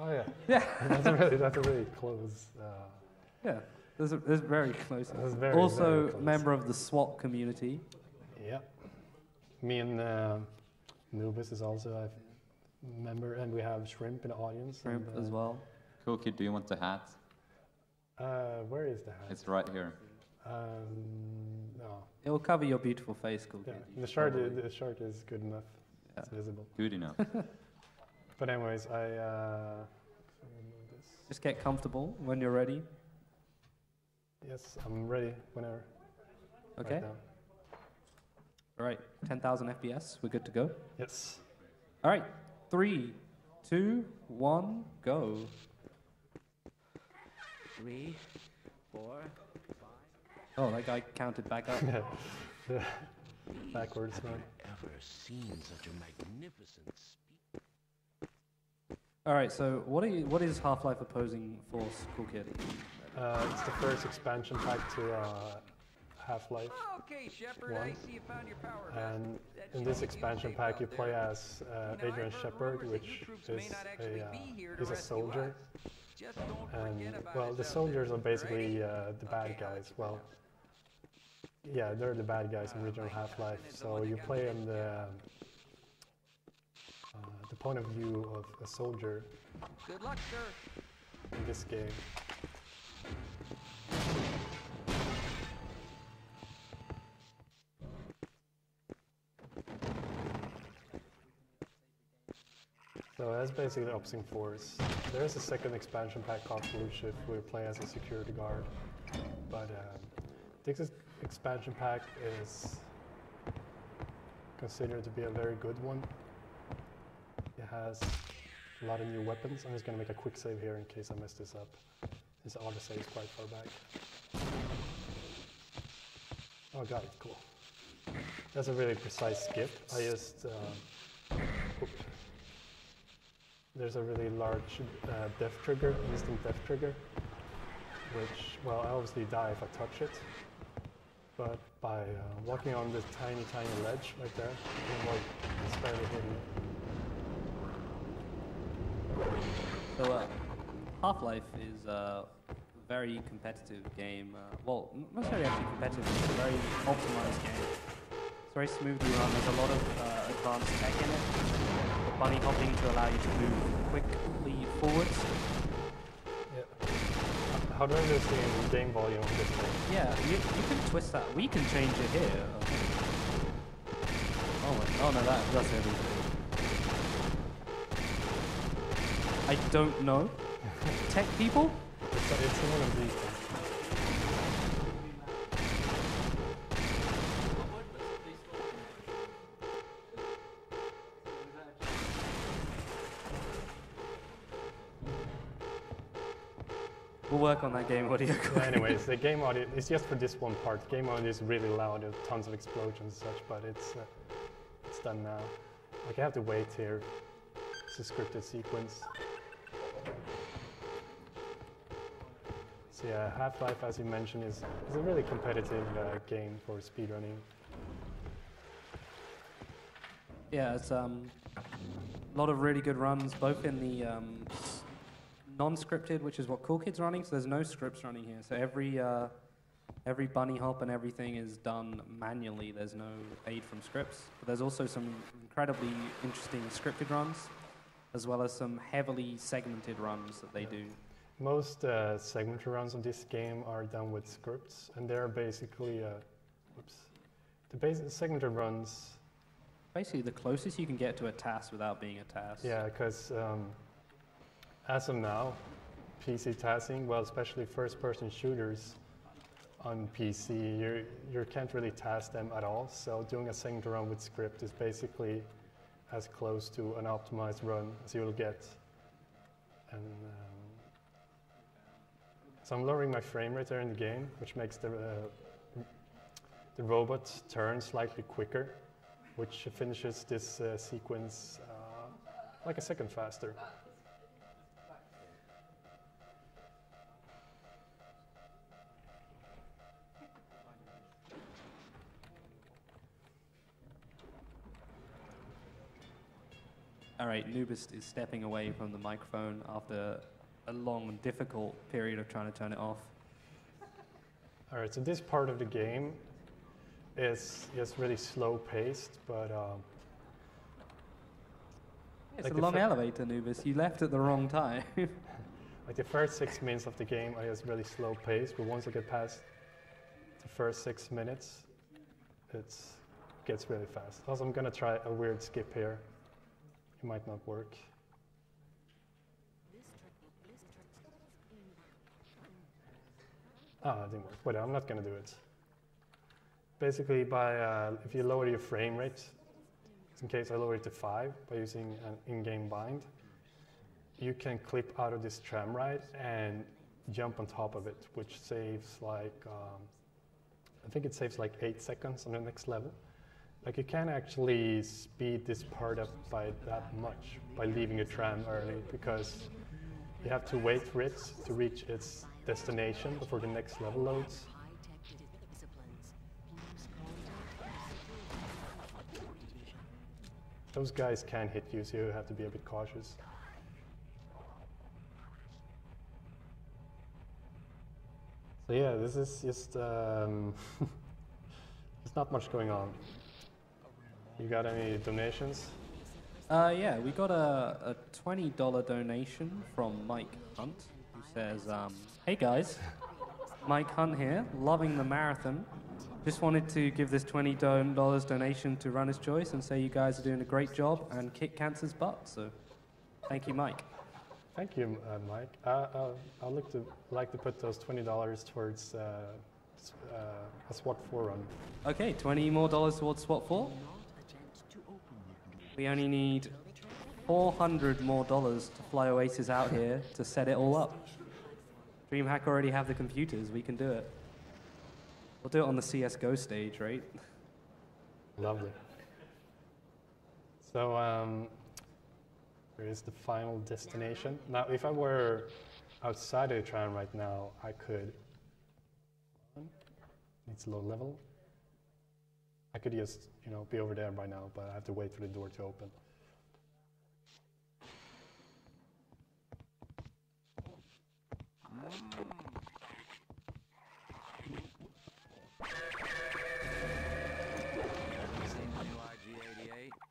Oh yeah. Yeah. that's a really close. Yeah, there's very close. That's very, Also, very close. member of the SWAT community. Yeah. Me and Nubis is also a member, and we have Shrimp in the audience. Shrimp and, as well. Coolkid, do you want the hat? Where is the hat? It's right here. No. It will cover your beautiful face, Coolkid. Yeah. The shirt is good enough. Yeah. It's visible. Good enough. But anyways, I remove this. Just get comfortable when you're ready. Yes, I'm ready whenever. Okay. Right now. All right, 10,000 FPS. We're good to go. Yes. All right, 3, 2, 1, go. 3, 4, 5. Oh, that guy counted back up. Yeah. Backwards, man. Ever seen such a magnificent speed? All right, so what is Half-Life Opposing Force, Coolkid? It's the first expansion pack to Half-Life. Okay, Shepard, 1. I see you found your power. And in this expansion pack, you play as Adrian Shepard, which is a soldier. And well, the soldiers are basically the bad guys. Well, yeah, they're the bad guys in original Half-Life. So you play in the point of view of a soldier. Good luck, sir. In this game. So that's basically the Opposing Force. There's a second expansion pack called Blue Shift where you play as a security guard. But this expansion pack is considered to be a very good one. It has a lot of new weapons. I'm just going to make a quick save here in case I mess this up, since the auto save is quite far back. Oh, got it, cool. That's a really precise skip. I just... there's a really large death trigger, instant death trigger, which, well, I obviously die if I touch it, but by walking on this tiny, tiny ledge right there, it's barely hidden. So Half-Life is a very competitive game. Well, not necessarily actually competitive, it's a very optimized game. It's very smoothly run. There's a lot of advanced tech in it. Bunny hopping to allow you to move quickly forwards. Yeah. How do I understand the game volume of this thing? Yeah, you can twist that. We can change it here. Oh no, that's everything. I don't know. Tech people? It's one of these things. We'll work on that game audio. Yeah, anyways, the game audio is just for this one part. Game audio is really loud, there's tons of explosions and such, but it's done now. Like I have to wait here. It's a scripted sequence. So yeah, Half-Life, as you mentioned, is a really competitive game for speedrunning. Yeah, it's a lot of really good runs, both in the non-scripted, which is what Coolkid's running, so there's no scripts running here. So every bunny hop and everything is done manually. There's no aid from scripts. But there's also some incredibly interesting scripted runs, as well as some heavily segmented runs that they do. Most segmented runs of this game are done with scripts, and they're basically, the basic segmented runs. Basically, the closest you can get to a task without being a task. Yeah, because as of now, PC tasking, well, especially first-person shooters on PC, you can't really task them at all. So doing a segmented run with script is basically as close to an optimized run as you will get. And so I'm lowering my frame rate there in the game, which makes the robot turn slightly quicker, which finishes this sequence like a second faster. All right, Nubist is stepping away from the microphone after a long and difficult period of trying to turn it off. All right, so this part of the game is really slow paced, but It's like a the long elevator, Nubis. You left at the wrong time. like the first 6 minutes of the game is really slow paced, but once I get past the first 6 minutes, it gets really fast. Also, I'm gonna try a weird skip here. It might not work. Ah, it didn't work. But I'm not gonna do it. Basically, if you lower your frame rate, in case I lower it to 5 by using an in-game bind, you can clip out of this tram ride and jump on top of it, which saves like, I think it saves like 8 seconds on the next level. Like you can actually speed this part up by that much by leaving a tram early, because you have to wait for it to reach its destination before the next level loads. Those guys can hit you, so you have to be a bit cautious. So yeah, this is just, there's not much going on. You got any donations? Yeah, we got a $20 donation from Mike Hunt, who says, hey guys, Mike Hunt here, loving the marathon. Just wanted to give this $20 donation to Runner's Choice and say you guys are doing a great job and kick cancer's butt. So, thank you, Mike. Thank you, Mike. I'd like to put those $20 towards a SWAT 4 run. Okay, $20 more towards SWAT 4. We only need $400 more to fly Oasis out here to set it all up. DreamHack already have the computers. We can do it. We'll do it on the CSGO stage, right? Lovely. So, here is the final destination. Now, if I were outside of the tram right now, I could. It's low level. I could just, be over there by now, but I have to wait for the door to open.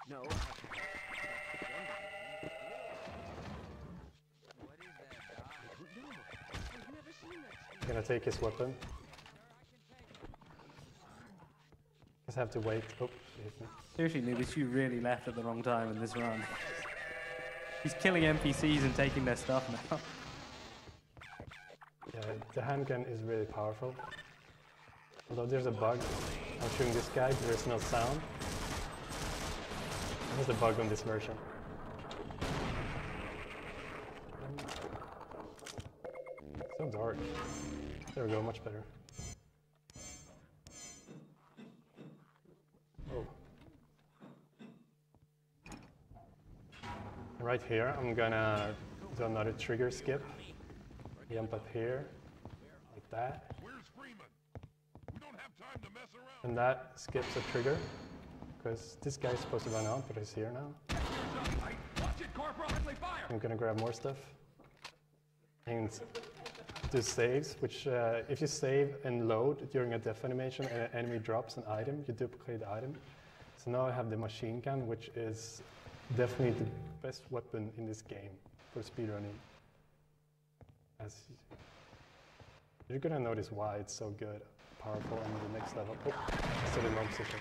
No. I'm gonna take his weapon. Just have to wait. Oh, he hit me. Seriously, Nubis, you really left at the wrong time in this run. He's killing NPCs and taking their stuff now. Yeah, the handgun is really powerful. Although there's a bug. I'm shooting this guy, there's no sound. There's a bug on this version. So dark. There we go, much better. Oh. Right here, I'm gonna do another trigger skip. Jump up here, like that. And that skips a trigger, because this guy's supposed to run out, but he's here now. I'm gonna grab more stuff. And do saves, which if you save and load during a death animation and an enemy drops an item, you duplicate the item. So now I have the machine gun, which is definitely the best weapon in this game for speedrunning. You're gonna notice why it's so good, powerful on the next level. Oh, still in wrong position.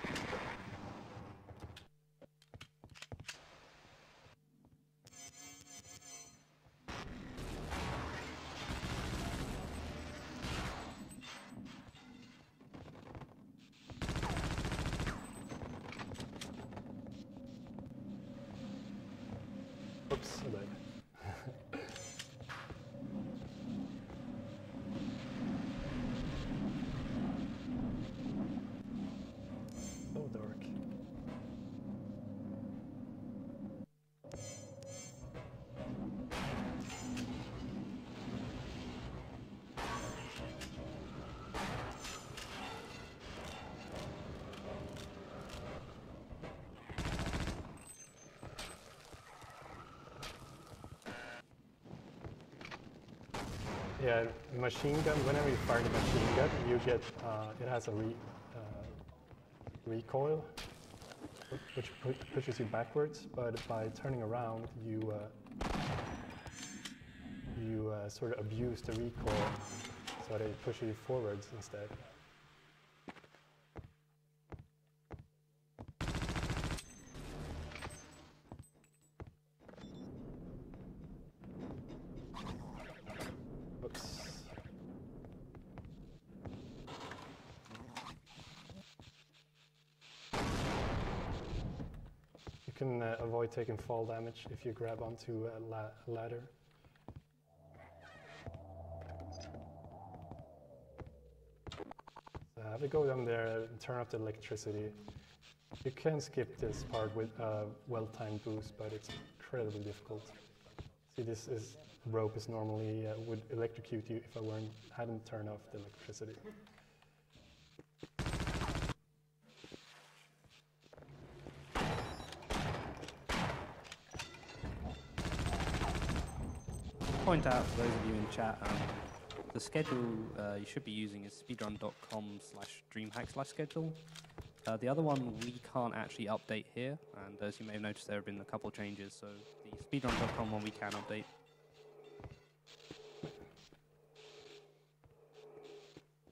Oops, I died. So dark. Yeah, the machine gun, whenever you fire the machine gun, you get, it has a recoil, which pushes you backwards, but by turning around, you sort of abuse the recoil, so they push you forwards instead. Oops. You can avoid taking fall damage if you grab onto a ladder. Have to go down there and turn off the electricity. You can skip this part with a well-timed boost, but it's incredibly difficult. See, this is rope is normally would electrocute you if I hadn't turned off the electricity. Point out to those of you in chat, the schedule you should be using is speedrun.com/DreamHack/schedule. The other one we can't actually update here, and as you may have noticed, there have been a couple changes, so the speedrun.com one we can update.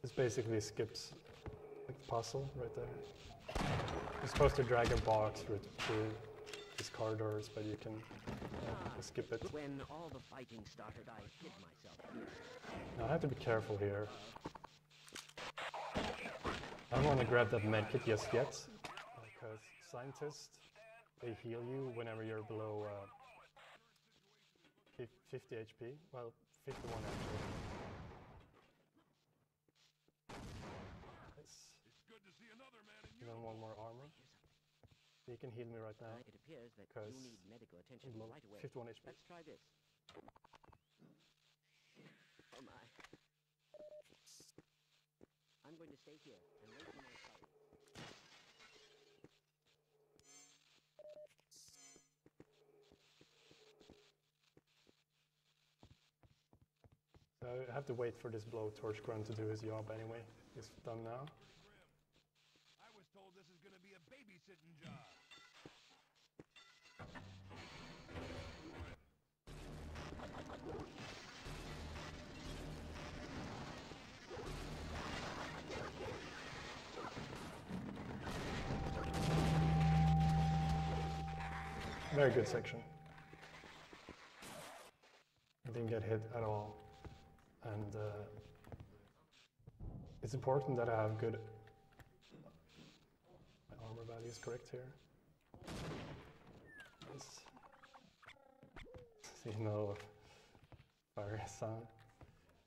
This basically skips like the puzzle right there. You're supposed to drag a box through these corridors, but you can skip it. When all the fighting started, I hid myself here. Now I have to be careful here. I don't want to grab that medkit just yet, because scientists, they heal you whenever you're below 50 HP. Well, 51 actually. Nice. And then one more armor. You can heal me right now. It appears that you need medical attention right away. 51 HP. Let's try this. Oh my. I'm going to stay here and wait for my fight. So I have to wait for this blowtorch grunt to do his job anyway. It's done now. I was told this is going to be a babysitting job. Very good section. I didn't get hit at all. And it's important that I have good... My armor value is correct here. Nice. See no fire sound.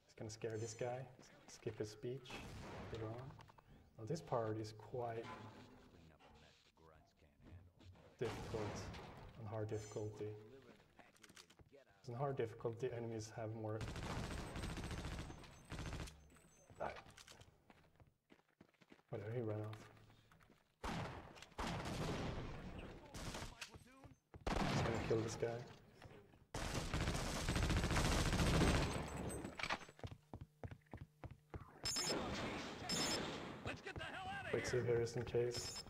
Just gonna scare this guy. Skip his speech later on. Now this part is quite difficult on hard difficulty. In hard difficulty, enemies have more. Whatever, he ran off. Just gonna kill this guy. Let's get the hell out of Quick save here just in case.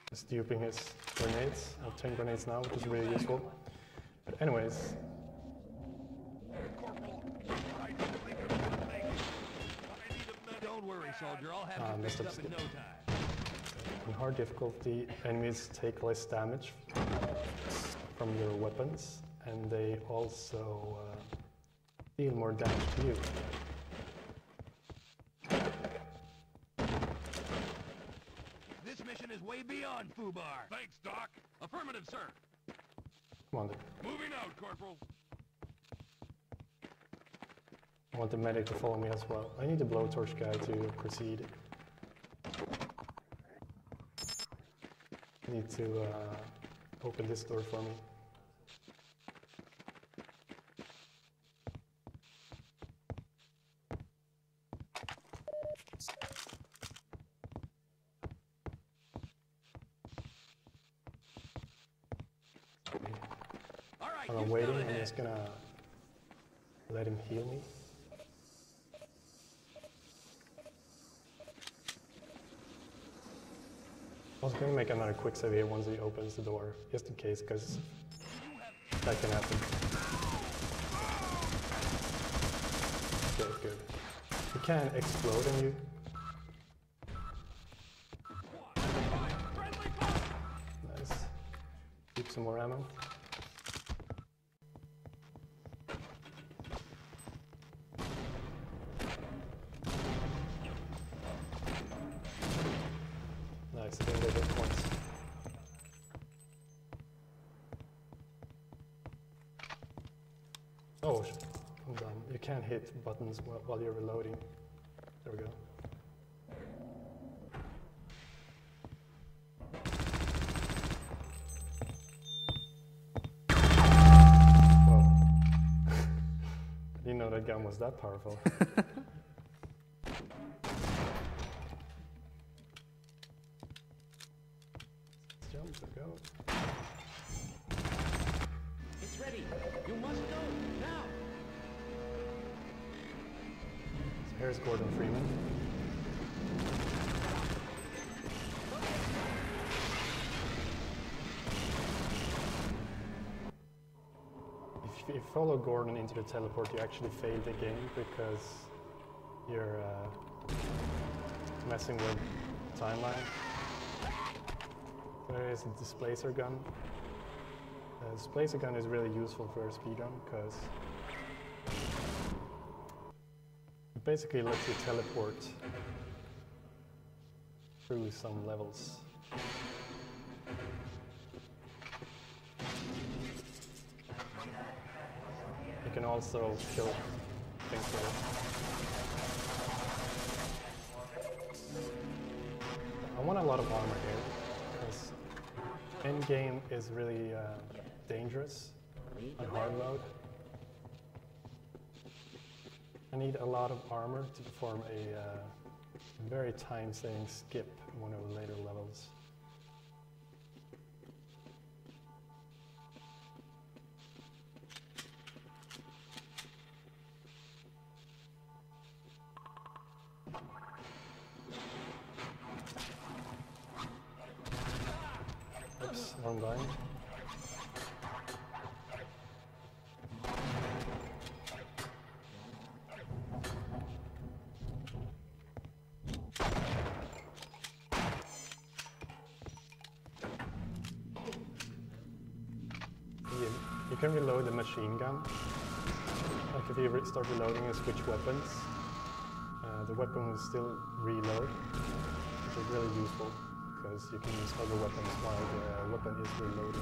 Just duping his grenades. I have 10 grenades now, which is really useful. But anyways. Don't worry, soldier. I'll have Messed up up in no time. In hard difficulty, enemies take less damage from your weapons, and they also deal more damage to you. This mission is way beyond FUBAR. Thanks, Doc. Affirmative, sir. Come on, then. Moving out, Corporal. I want the medic to follow me as well. I need the blowtorch guy to proceed. I need to open this door for me. While I'm waiting, I'm just gonna let him heal me. I was gonna make another quick save here once he opens the door, just in case, because that can happen. Okay, good. He can explode on you. Nice. Keep some more ammo. Nice, I think they hit points. Oh, I'm done. You can't hit buttons while you're reloading. There we go. Whoa. I didn't know that gun was that powerful. Let's jump, there we go. It's ready. You must go now. So here's Gordon Freeman. If you follow Gordon into the teleport, you actually fail the game because you're messing with timeline. There is a displacer gun. The displacer gun is really useful for a speedrun because it basically lets you teleport through some levels. You can also kill things with it. I want a lot of armor here because endgame is really dangerous on hard mode. I need a lot of armor to perform a very time-saving skip in one of the later levels. Oops, wrong line. You can reload the machine gun. Like if you start reloading and switch weapons, the weapon will still reload, which is really useful because you can use other weapons while the weapon is reloading.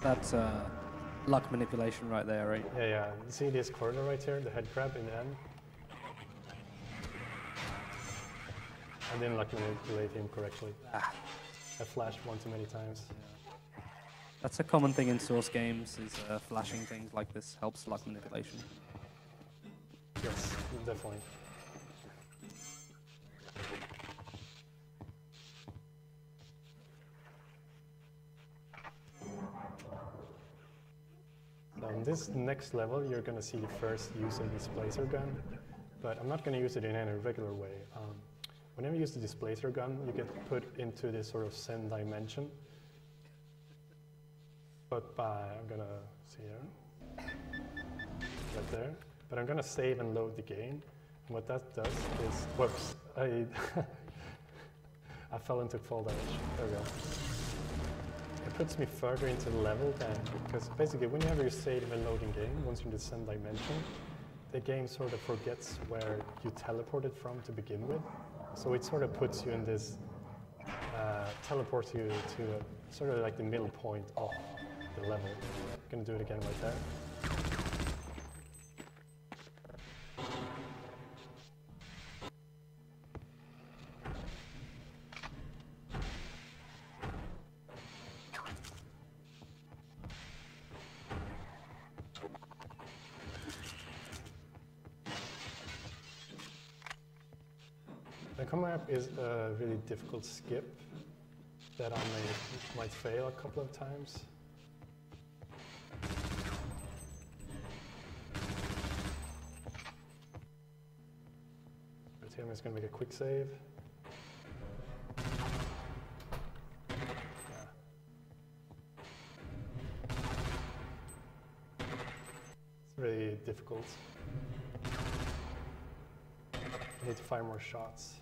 That's luck manipulation right there, right? Yeah, yeah. You see this corner right here, the head crab in the end? I didn't luck manipulate him correctly. I flashed one too many times. That's a common thing in Source games, is flashing things like this helps luck manipulation. Yes, definitely. So in this next level, you're going to see the first use of the displacer gun, but I'm not going to use it in any regular way. Whenever you use the displacer gun, you get put into this sort of Zen dimension. But I'm going to see here, right there. But I'm going to save and load the game. And what that does is, whoops, I fell into fall damage. There we go. It puts me further into the level then, because basically whenever you save and loading game, once you're in the Zen dimension, the game sort of forgets where you teleported from to begin with. So it sort of puts you in this, teleports you to sort of like the middle point of the level. I'm gonna do it again right there. The come up is a really difficult skip that I might fail a couple of times. But here I'm just going to make a quick save. Yeah. It's really difficult. I need to fire more shots.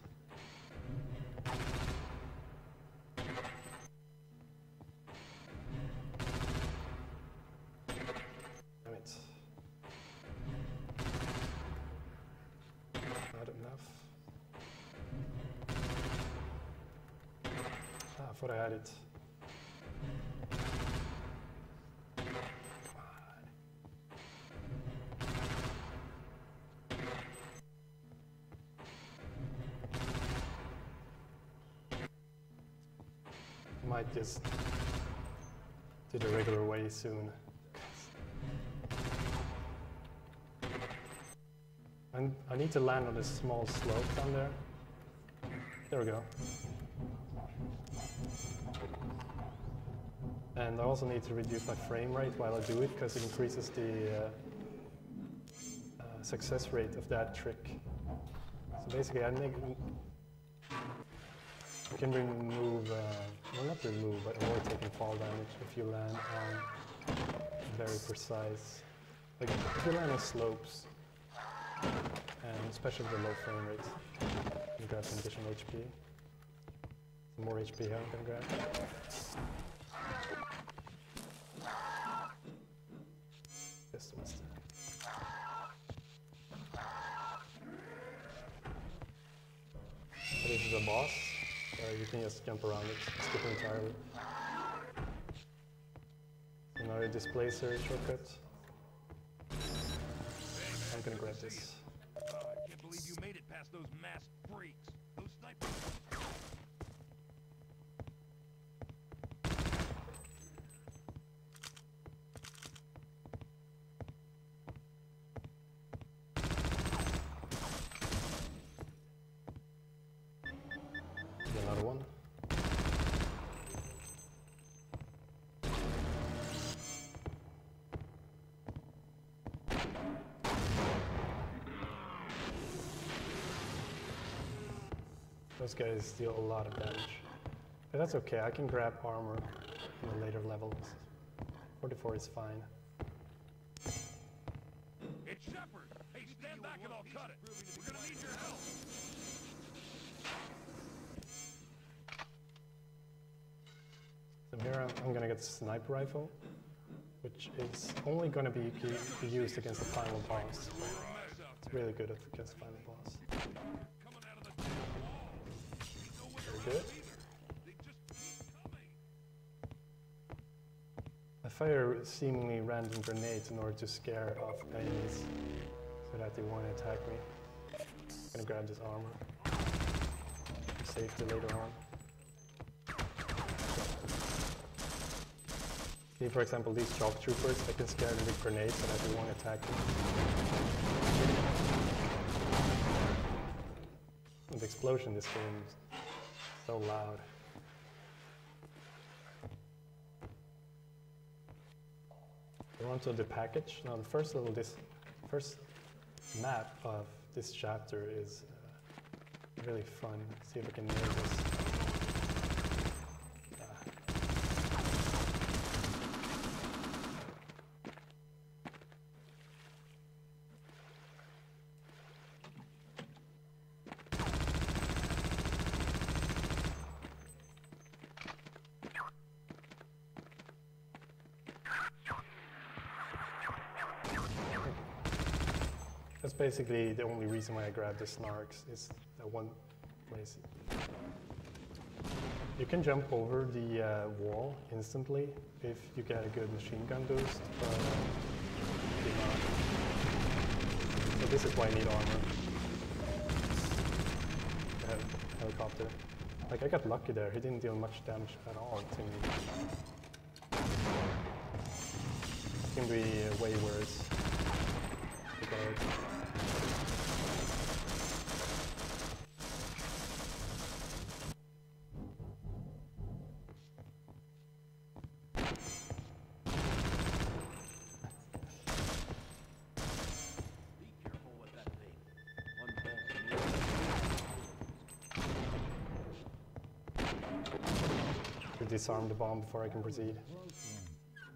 Damn it. Not enough. Ah, I thought I had it. Might just do the regular way soon. I need to land on this small slope down there. There we go. And I also need to reduce my frame rate while I do it because it increases the success rate of that trick. So basically I can remove, well not remove, but avoid taking fall damage if you land on very precise, like if you land on slopes, and especially with the low frame rates, you can grab some additional HP. Some more HP here I'm gonna grab. Just missed it. This is a boss. You can just jump around it, skip it entirely. Another displacer shortcut. I'm gonna grab this. I can't believe you made it past those masked freaks. Those snipers. Another one. Those guys deal a lot of damage. But that's okay, I can grab armor in the later levels. 44 is fine. It's Shepard. Hey, stand back and I'll cut it. We're gonna need your help. So here I'm gonna get the sniper rifle, which is only gonna be used against the final boss. It's really good against the final boss. Coming out of the wall. Very good. They just keep coming. I fire seemingly random grenades in order to scare off enemies so that they won't attack me. I'm gonna grab this armor. Safety later on. See, for example, these shock troopers, I can scare them with grenades so that they won't attack me. And the explosion in this game is so loud. We're onto the package. Now the first map of this chapter is really fun. See if I can nail this. That's basically the only reason why I grabbed the snarks, is that one place. You can jump over the wall instantly if you get a good machine gun boost, but do not. So this is why I need armor. Helicopter. Like, I got lucky there, he didn't deal much damage at all to me. It can be way worse. disarm the bomb before I can proceed.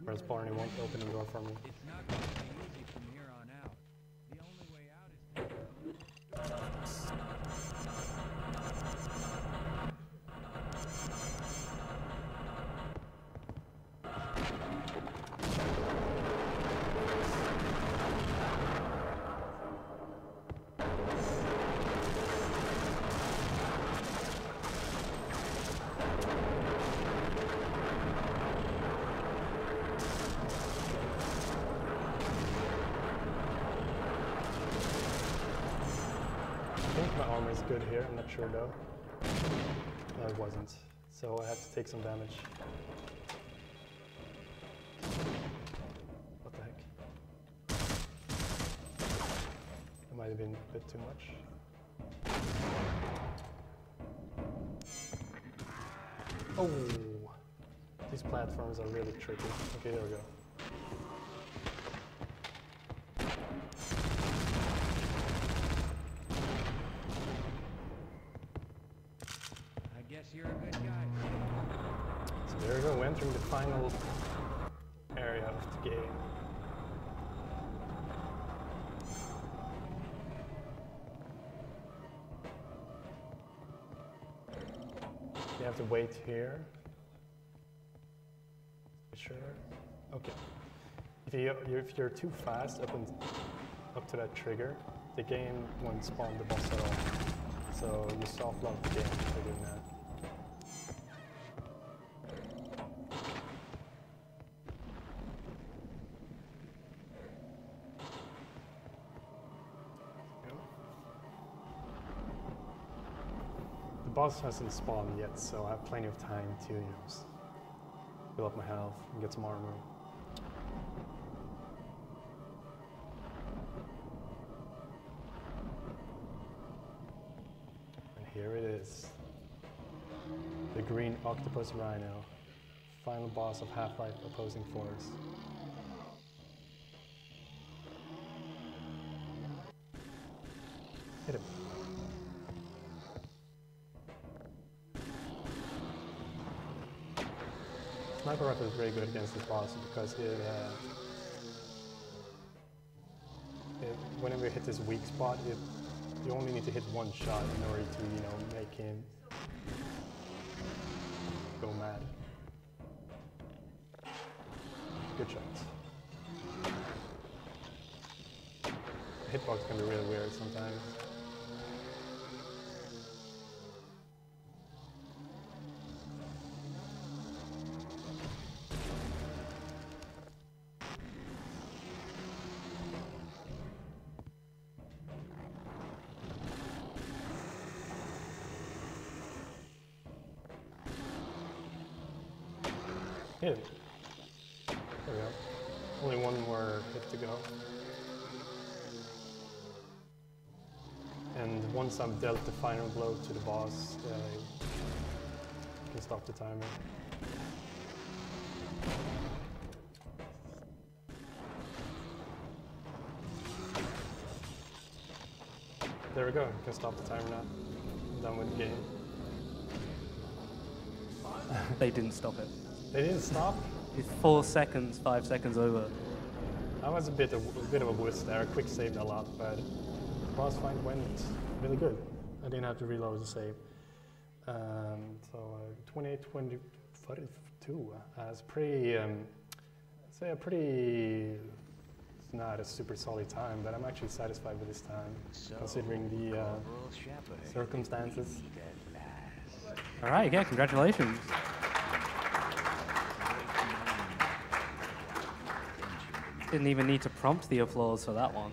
Or else Barney won't open the door for me. It's not going to be easy from here on out. The only way out is to... I think my armor is good here, I'm not sure though. No, it wasn't. So I have to take some damage. What the heck? That might have been a bit too much. Oh! These platforms are really tricky. Okay, there we go. I guess you're a good guy. So there we go, we're entering the final area of the game. You have to wait here. Sure. Okay. If you're too fast up to that trigger, the game won't spawn the boss at all. So you soft lock the game by doing that. The boss hasn't spawned yet, so I have plenty of time to build up my health and get some armor. And here it is. The green octopus rhino. Final boss of Half-Life opposing force. Hit him. Sniper rifle is very good against this boss because whenever you hit this weak spot, you only need to hit one shot in order to, make him go mad. Good shots. The hitbox can be really weird sometimes. Hit him. There we go. Only one more hit to go. And once I've dealt the final blow to the boss, I can stop the timer. There we go, I can stop the timer now. I'm done with the game. They didn't stop it. They didn't stop? It's 4 seconds, 5 seconds over. I was a bit of a wuss there. I quick saved a lot, but the boss fight went really good. I didn't have to reload the save. So 28-22 is pretty. I'd say a pretty. It's not a super solid time, but I'm actually satisfied with this time, considering the circumstances. All right, yeah, congratulations. Didn't even need to prompt the applause for that one.